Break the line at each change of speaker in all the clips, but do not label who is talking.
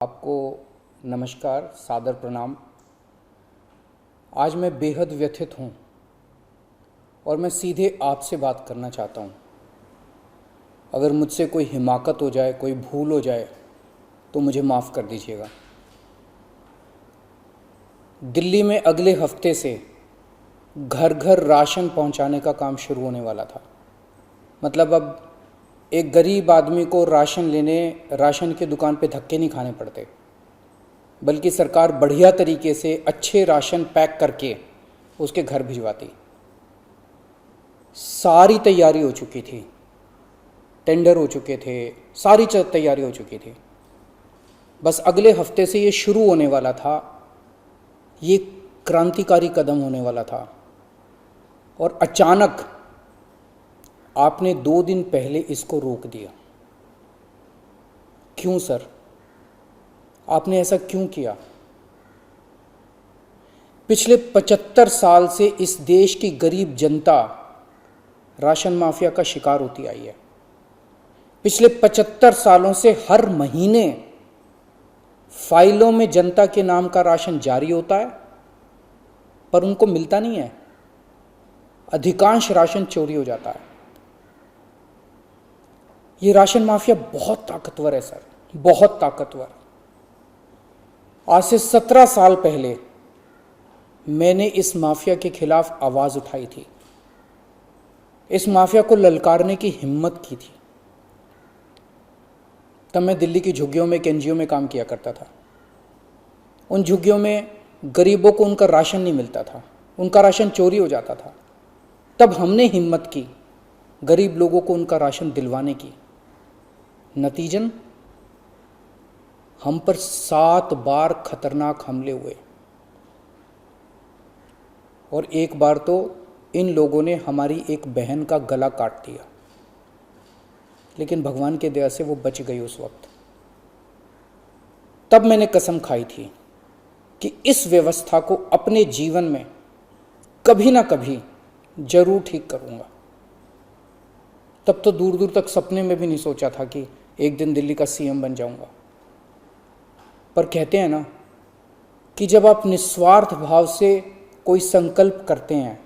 आपको नमस्कार, सादर प्रणाम। आज मैं बेहद व्यथित हूँ और मैं सीधे आपसे बात करना चाहता हूँ। अगर मुझसे कोई हिमाकत हो जाए, कोई भूल हो जाए तो मुझे माफ़ कर दीजिएगा। दिल्ली में अगले हफ्ते से घर घर राशन पहुँचाने का काम शुरू होने वाला था। मतलब अब एक गरीब आदमी को राशन की दुकान पे धक्के नहीं खाने पड़ते, बल्कि सरकार बढ़िया तरीके से अच्छे राशन पैक करके उसके घर भिजवाती। सारी तैयारी हो चुकी थी, टेंडर हो चुके थे, सारी तैयारी हो चुकी थी। बस अगले हफ्ते से ये शुरू होने वाला था। ये क्रांतिकारी कदम होने वाला था और अचानक आपने 2 दिन पहले इसको रोक दिया। क्यों सर? आपने ऐसा क्यों किया? पिछले 75 साल से इस देश की गरीब जनता राशन माफिया का शिकार होती आई है। पिछले 75 सालों से हर महीने फाइलों में जनता के नाम का राशन जारी होता है, पर उनको मिलता नहीं है। अधिकांश राशन चोरी हो जाता है। ये राशन माफिया बहुत ताकतवर है सर, बहुत ताकतवर। आज से 17 साल पहले मैंने इस माफिया के खिलाफ आवाज उठाई थी। इस माफिया को ललकारने की हिम्मत की थी। तब मैं दिल्ली की झुग्गियों में, एक एनजीओ में काम किया करता था। उन झुग्गियों में गरीबों को उनका राशन नहीं मिलता था, उनका राशन चोरी हो जाता था। तब हमने हिम्मत की गरीब लोगों को उनका राशन दिलवाने की। नतीजन हम पर 7 बार खतरनाक हमले हुए और एक बार तो इन लोगों ने हमारी एक बहन का गला काट दिया, लेकिन भगवान की दया से वो बच गई उस वक्त। तब मैंने कसम खाई थी कि इस व्यवस्था को अपने जीवन में कभी ना कभी जरूर ठीक करूंगा। तब तो दूर दूर तक सपने में भी नहीं सोचा था कि एक दिन दिल्ली का सीएम बन जाऊंगा। पर कहते हैं ना कि जब आप निस्वार्थ भाव से कोई संकल्प करते हैं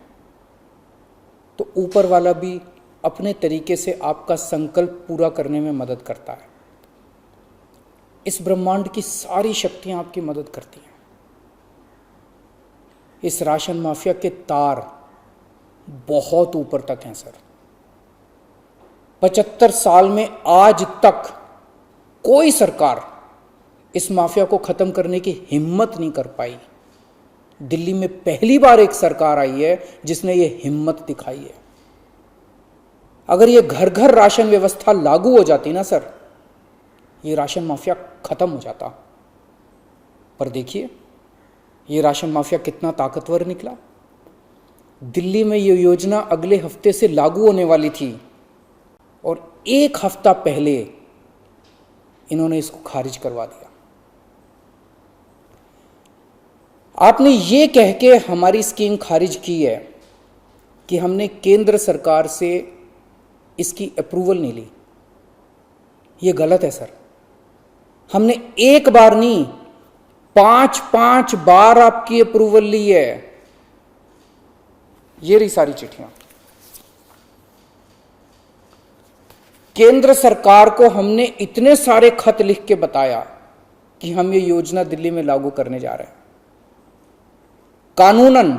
तो ऊपर वाला भी अपने तरीके से आपका संकल्प पूरा करने में मदद करता है। इस ब्रह्मांड की सारी शक्तियां आपकी मदद करती हैं। इस राशन माफिया के तार बहुत ऊपर तक हैं सर। 75 साल में आज तक कोई सरकार इस माफिया को खत्म करने की हिम्मत नहीं कर पाई। दिल्ली में पहली बार एक सरकार आई है जिसने ये हिम्मत दिखाई है। अगर ये घर घर राशन व्यवस्था लागू हो जाती ना सर, ये राशन माफिया खत्म हो जाता। पर देखिए ये राशन माफिया कितना ताकतवर निकला। दिल्ली में ये योजना अगले हफ्ते से लागू होने वाली थी और 1 हफ्ता पहले इन्होंने इसको खारिज करवा दिया। आपने ये कह के हमारी स्कीम खारिज की है कि हमने केंद्र सरकार से इसकी अप्रूवल नहीं ली। ये गलत है सर। हमने एक बार नहीं, 5 बार आपकी अप्रूवल ली है। ये रही सारी चिट्ठियां। केंद्र सरकार को हमने इतने सारे खत लिख के बताया कि हम ये योजना दिल्ली में लागू करने जा रहे हैं। कानूनन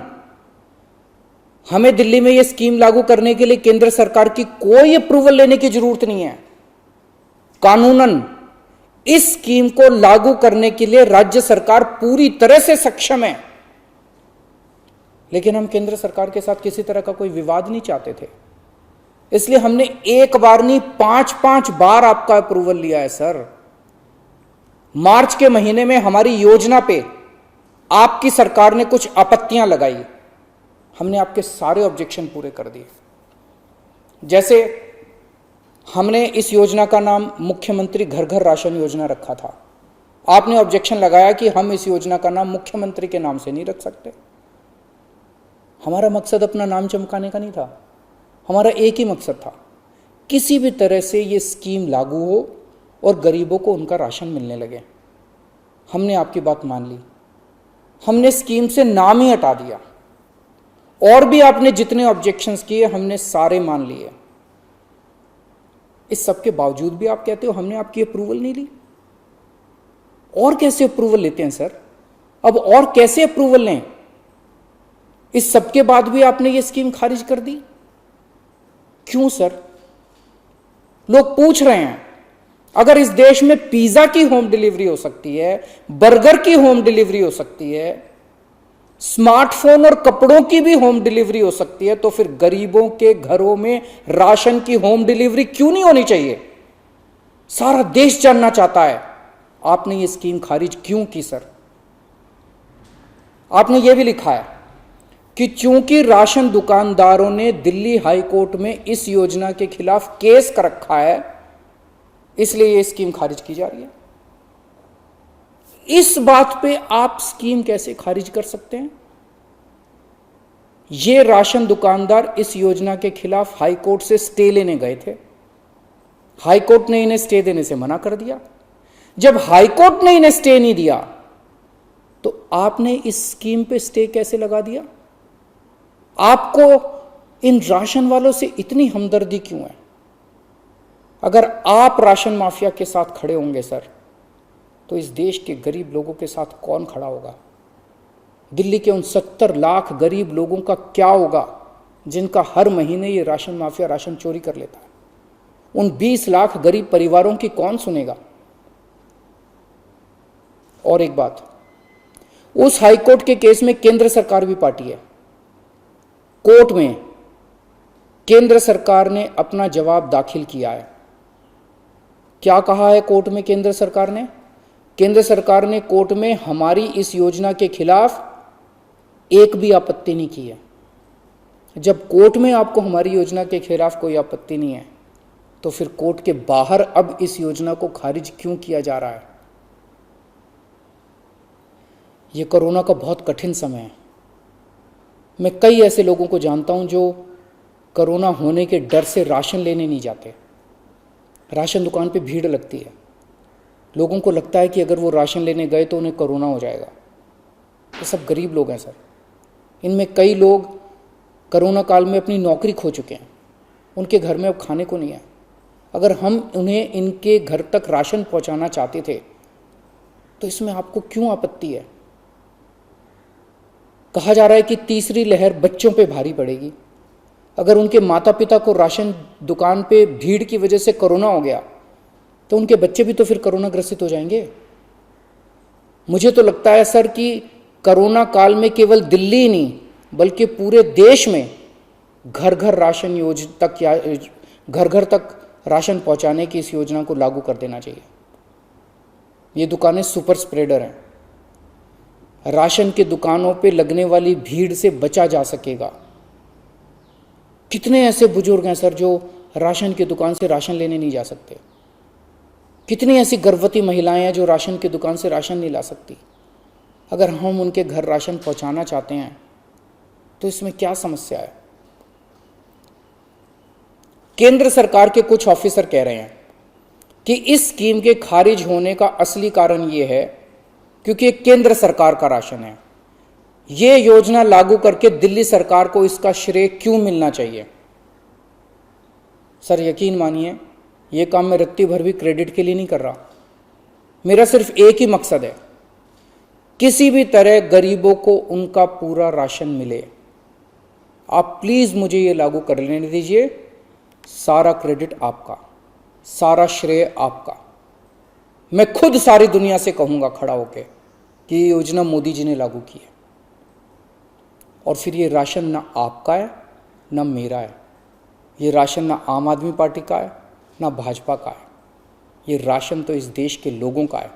हमें दिल्ली में ये स्कीम लागू करने के लिए केंद्र सरकार की कोई अप्रूवल लेने की जरूरत नहीं है। कानूनन इस स्कीम को लागू करने के लिए राज्य सरकार पूरी तरह से सक्षम है। लेकिन हम केंद्र सरकार के साथ किसी तरह का कोई विवाद नहीं चाहते थे, इसलिए हमने एक बार नहीं 5 बार आपका अप्रूवल लिया है सर। मार्च के महीने में हमारी योजना पे आपकी सरकार ने कुछ आपत्तियां लगाई, हमने आपके सारे ऑब्जेक्शन पूरे कर दिए। जैसे हमने इस योजना का नाम मुख्यमंत्री घर घर राशन योजना रखा था। आपने ऑब्जेक्शन लगाया कि हम इस योजना का नाम मुख्यमंत्री के नाम से नहीं रख सकते। हमारा मकसद अपना नाम चमकाने का नहीं था। हमारा एक ही मकसद था, किसी भी तरह से ये स्कीम लागू हो और गरीबों को उनका राशन मिलने लगे। हमने आपकी बात मान ली, हमने स्कीम से नाम ही हटा दिया, और भी आपने जितने ऑब्जेक्शंस किए हमने सारे मान लिए। इस सब के बावजूद भी आप कहते हो हमने आपकी अप्रूवल नहीं ली। और कैसे अप्रूवल लेते हैं सर? अब और कैसे अप्रूवल लें? इस सब के बाद भी आपने ये स्कीम खारिज कर दी, क्यों सर? लोग पूछ रहे हैं, अगर इस देश में पिज्जा की होम डिलीवरी हो सकती है, बर्गर की होम डिलीवरी हो सकती है, स्मार्टफोन और कपड़ों की भी होम डिलीवरी हो सकती है, तो फिर गरीबों के घरों में राशन की होम डिलीवरी क्यों नहीं होनी चाहिए? सारा देश जानना चाहता है आपने ये स्कीम खारिज क्यों की सर। आपने ये भी लिखा है कि चूंकि राशन दुकानदारों ने दिल्ली हाई कोर्ट में इस योजना के खिलाफ केस कर रखा है, इसलिए ये स्कीम खारिज की जा रही है। इस बात पे आप स्कीम कैसे खारिज कर सकते हैं? ये राशन दुकानदार इस योजना के खिलाफ हाई कोर्ट से स्टे लेने गए थे, हाई कोर्ट ने इन्हें स्टे देने से मना कर दिया। जब हाई कोर्ट ने इन्हें स्टे नहीं दिया तो आपने इस स्कीम पे स्टे कैसे लगा दिया? आपको इन राशन वालों से इतनी हमदर्दी क्यों है? अगर आप राशन माफिया के साथ खड़े होंगे सर, तो इस देश के गरीब लोगों के साथ कौन खड़ा होगा? दिल्ली के उन 70 लाख गरीब लोगों का क्या होगा जिनका हर महीने ये राशन माफिया राशन चोरी कर लेता है? उन 20 लाख गरीब परिवारों की कौन सुनेगा? और एक बात, उस हाईकोर्ट के केस में केंद्र सरकार भी पार्टी है। कोर्ट में केंद्र सरकार ने अपना जवाब दाखिल किया है। क्या कहा है कोर्ट में केंद्र सरकार ने? केंद्र सरकार ने कोर्ट में हमारी इस योजना के खिलाफ एक भी आपत्ति नहीं की है। जब कोर्ट में आपको हमारी योजना के खिलाफ कोई आपत्ति नहीं है, तो फिर कोर्ट के बाहर अब इस योजना को खारिज क्यों किया जा रहा है? ये कोरोना का बहुत कठिन समय है। मैं कई ऐसे लोगों को जानता हूं जो कोरोना होने के डर से राशन लेने नहीं जाते। राशन दुकान पे भीड़ लगती है, लोगों को लगता है कि अगर वो राशन लेने गए तो उन्हें कोरोना हो जाएगा। ये सब गरीब लोग हैं सर। इनमें कई लोग कोरोना काल में अपनी नौकरी खो चुके हैं, उनके घर में अब खाने को नहीं है। अगर हम उन्हें इनके घर तक राशन पहुंचाना चाहते थे तो इसमें आपको क्यों आपत्ति है? कहा जा रहा है कि तीसरी लहर बच्चों पे भारी पड़ेगी। अगर उनके माता पिता को राशन दुकान पे भीड़ की वजह से कोरोना हो गया तो उनके बच्चे भी तो फिर कोरोना ग्रसित हो जाएंगे। मुझे तो लगता है सर कि कोरोना काल में केवल दिल्ली ही नहीं बल्कि पूरे देश में घर घर राशन योजना तक या घर घर तक राशन पहुंचाने की इस योजना को लागू कर देना चाहिए। ये दुकानें सुपर स्प्रेडर हैं। राशन की दुकानों पे लगने वाली भीड़ से बचा जा सकेगा। कितने ऐसे बुजुर्ग हैं सर जो राशन की दुकान से राशन लेने नहीं जा सकते? कितनी ऐसी गर्भवती महिलाएं हैं जो राशन की दुकान से राशन नहीं ला सकती? अगर हम उनके घर राशन पहुंचाना चाहते हैं तो इसमें क्या समस्या है? केंद्र सरकार के कुछ ऑफिसर कह रहे हैं कि इस स्कीम के खारिज होने का असली कारण यह है क्योंकि केंद्र सरकार का राशन है। यह योजना लागू करके दिल्ली सरकार को इसका श्रेय क्यों मिलना चाहिए? सर यकीन मानिए, यह काम मैं रत्ती भर भी क्रेडिट के लिए नहीं कर रहा। मेरा सिर्फ एक ही मकसद है, किसी भी तरह गरीबों को उनका पूरा राशन मिले। आप प्लीज मुझे यह लागू कर लेने दीजिए। सारा क्रेडिट आपका, सारा श्रेय आपका। मैं खुद सारी दुनिया से कहूंगा खड़ा होकर कि ये योजना मोदी जी ने लागू की है। और फिर ये राशन ना आपका है ना मेरा है। ये राशन ना आम आदमी पार्टी का है ना भाजपा का है। ये राशन तो इस देश के लोगों का है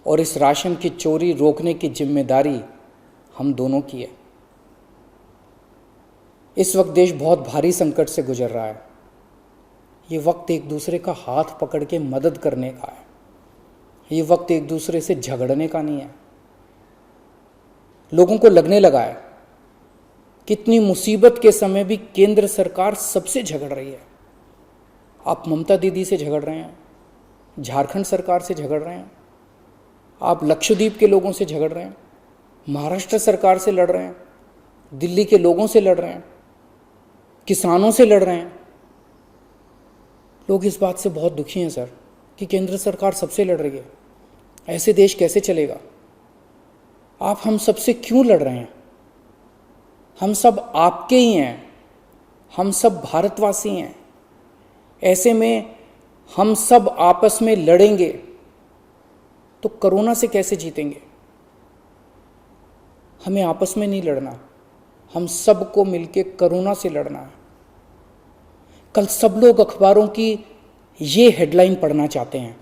और इस राशन की चोरी रोकने की जिम्मेदारी हम दोनों की है। इस वक्त देश बहुत भारी संकट से गुजर रहा है। ये वक्त एक दूसरे का हाथ पकड़ के मदद करने का है। ये वक्त एक दूसरे से झगड़ने का नहीं है। लोगों को लगने लगा है कितनी मुसीबत के समय भी केंद्र सरकार सबसे झगड़ रही है। आप ममता दीदी से झगड़ रहे हैं, झारखंड सरकार से झगड़ रहे हैं, आप लक्षद्वीप के लोगों से झगड़ रहे हैं, महाराष्ट्र सरकार से लड़ रहे हैं, दिल्ली के लोगों से लड़ रहे हैं, किसानों से लड़ रहे हैं। लोग इस बात से बहुत दुखी हैं सर कि केंद्र सरकार सबसे लड़ रही है। ऐसे देश कैसे चलेगा? आप हम सबसे क्यों लड़ रहे हैं? हम सब आपके ही हैं, हम सब भारतवासी हैं। ऐसे में हम सब आपस में लड़ेंगे तो कोरोना से कैसे जीतेंगे? हमें आपस में नहीं लड़ना, हम सबको मिलके कोरोना से लड़ना है। कल सब लोग अखबारों की ये हेडलाइन पढ़ना चाहते हैं,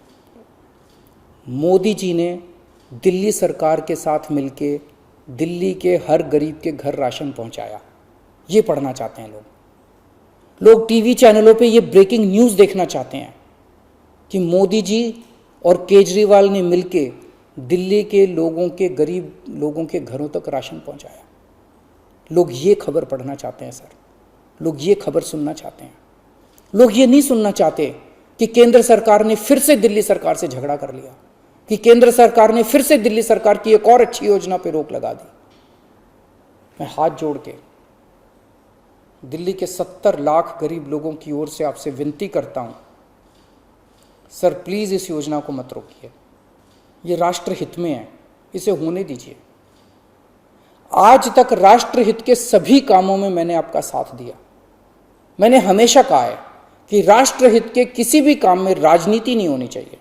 मोदी जी ने दिल्ली सरकार के साथ मिलके दिल्ली के हर गरीब के घर राशन पहुंचाया। ये पढ़ना चाहते हैं लोग टीवी चैनलों पे ये ब्रेकिंग न्यूज़ देखना चाहते हैं कि मोदी जी और केजरीवाल ने मिलके दिल्ली के लोगों के, गरीब लोगों के घरों तक राशन पहुंचाया। लोग ये खबर पढ़ना चाहते हैं सर, लोग ये खबर सुनना चाहते हैं। लोग ये नहीं सुनना चाहते कि केंद्र सरकार ने फिर से दिल्ली सरकार से झगड़ा कर लिया, कि केंद्र सरकार ने फिर से दिल्ली सरकार की एक और अच्छी योजना पर रोक लगा दी। मैं हाथ जोड़ के दिल्ली के 70 लाख गरीब लोगों की ओर से आपसे विनती करता हूं, सर प्लीज़ इस योजना को मत रोकिए। ये राष्ट्रहित में है, इसे होने दीजिए। आज तक राष्ट्रहित के सभी कामों में मैंने आपका साथ दिया। मैंने हमेशा कहा है कि राष्ट्रहित के किसी भी काम में राजनीति नहीं होनी चाहिए।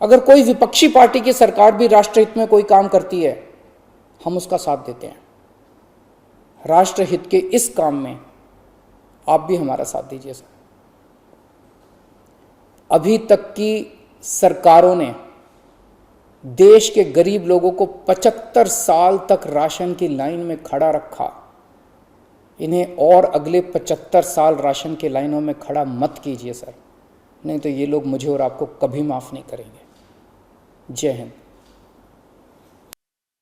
अगर कोई विपक्षी पार्टी की सरकार भी राष्ट्रहित में कोई काम करती है, हम उसका साथ देते हैं। राष्ट्रहित के इस काम में आप भी हमारा साथ दीजिए सर। अभी तक की सरकारों ने देश के गरीब लोगों को 75 साल तक राशन की लाइन में खड़ा रखा। इन्हें और अगले 75 साल राशन की लाइनों में खड़ा मत कीजिए सर, नहीं तो ये लोग मुझे और आपको कभी माफ़ नहीं करेंगे। जय हिंद।